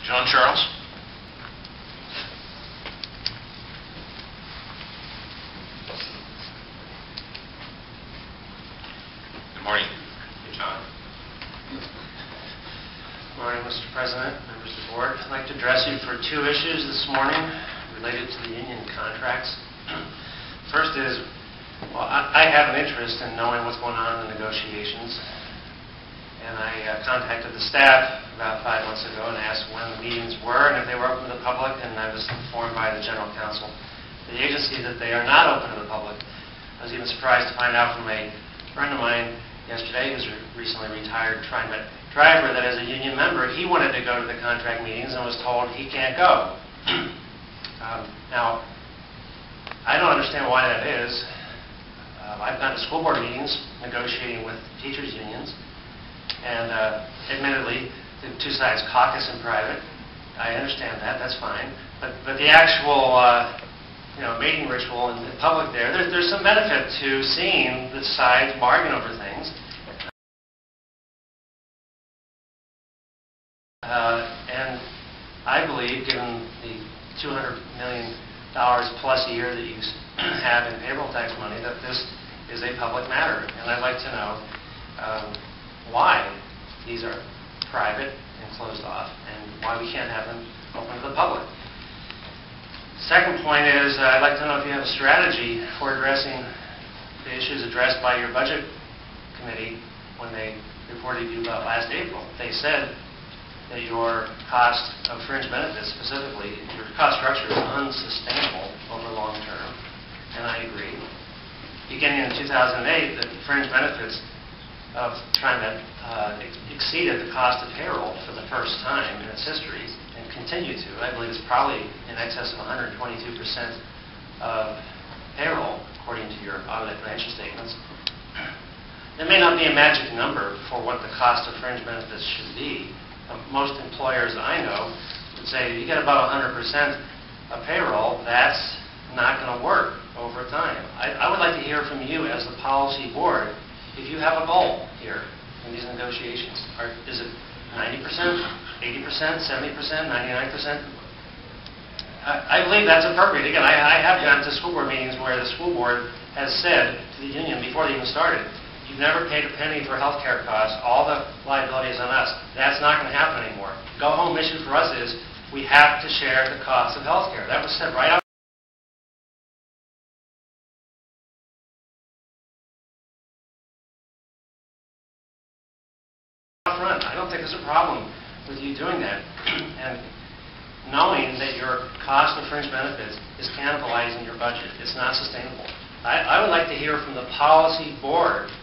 John Charles. Good morning. Hey, John. Good morning, Mr. President, members of the board. I'd like to address you for two issues this morning related to the union contracts. First is, well, I have an interest in knowing what's going on in the negotiations. And I contacted the staff about 5 months ago and asked when the meetings were and if they were open to the public, and I was informed by the General Counsel of the agency that they are not open to the public. I was even surprised to find out from a friend of mine yesterday who's recently retired TriMet driver that as a union member, he wanted to go to the contract meetings and was told he can't go. Now, I don't understand why that is. I've gone to school board meetings negotiating with teachers' unions. And admittedly, the two sides caucus in private. I understand that. That's fine. But the actual mating ritual in public there's some benefit to seeing the sides bargain over things. And I believe, given the $200 million plus a year that you have in payroll tax money, that this is a public matter. And I'd like to know why these are private and closed off, and why we can't have them open to the public. Second point is, I'd like to know if you have a strategy for addressing the issues addressed by your budget committee when they reported you about last April. They said that your cost of fringe benefits, specifically, your cost structure is unsustainable over long term, and I agree. Beginning in 2008, the fringe benefits of TriMet exceeded the cost of payroll for the first time in its history, and continue to. I believe it's probably in excess of 122% of payroll, according to your audited financial statements. There may not be a magic number for what the cost of fringe benefits should be. Most employers I know would say, you get about 100% of payroll, that's not going to work over time. I would like to hear from you as the policy board, if you have a goal here in these negotiations. Is it 90%, 80%, 70%, 99%? I believe that's appropriate. Again, I have gone to school board meetings where the school board has said to the union before they even started, you've never paid a penny for health care costs, all the liability is on us. That's not going to happen anymore. Go-home issue for us is we have to share the cost of health care. That was said right out front. I don't think there's a problem with you doing that. And knowing that your cost of fringe benefits is cannibalizing your budget, it's not sustainable. I would like to hear from the policy board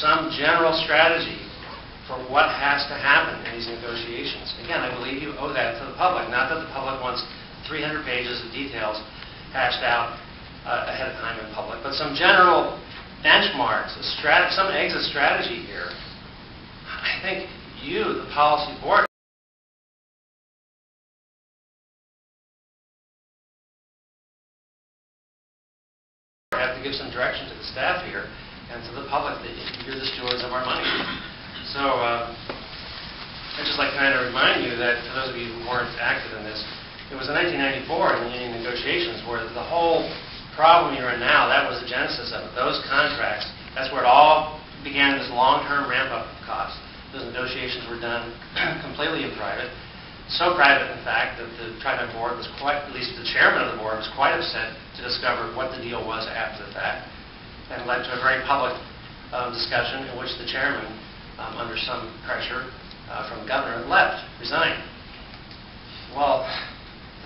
some general strategy for what has to happen in these negotiations. Again, I believe you owe that to the public. Not that the public wants 300 pages of details hashed out ahead of time in public, but some general benchmarks, some exit strategy here. I think you, the policy board, have to give some direction to the staff here and to the public that you're the stewards of our money. So I'd just like to kind of remind you that, for those of you who weren't active in this, it was in 1994 in the union negotiations where the whole problem you're in now, that was the genesis of it. Those contracts, that's where it all began, this long-term ramp-up of costs. Those negotiations were done completely in private. So private, in fact, that the TriMet board was quite, at least the chairman of the board, was quite upset to discover what the deal was after the fact, and led to a very public discussion in which the chairman, under some pressure from the governor, resigned. Well,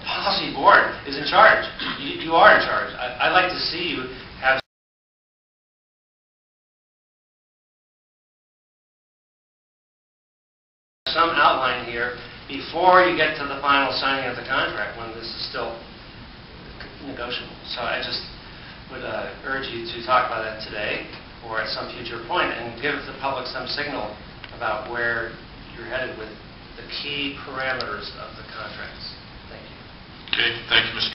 the policy board is in charge. You are in charge. I'd like to see you have some outline here before you get to the final signing of the contract, when this is still negotiable. So I just would urge you to talk about that today or at some future point and give the public some signal about where you're headed with the key parameters of the contracts. Thank you. Okay, thank you, Mr.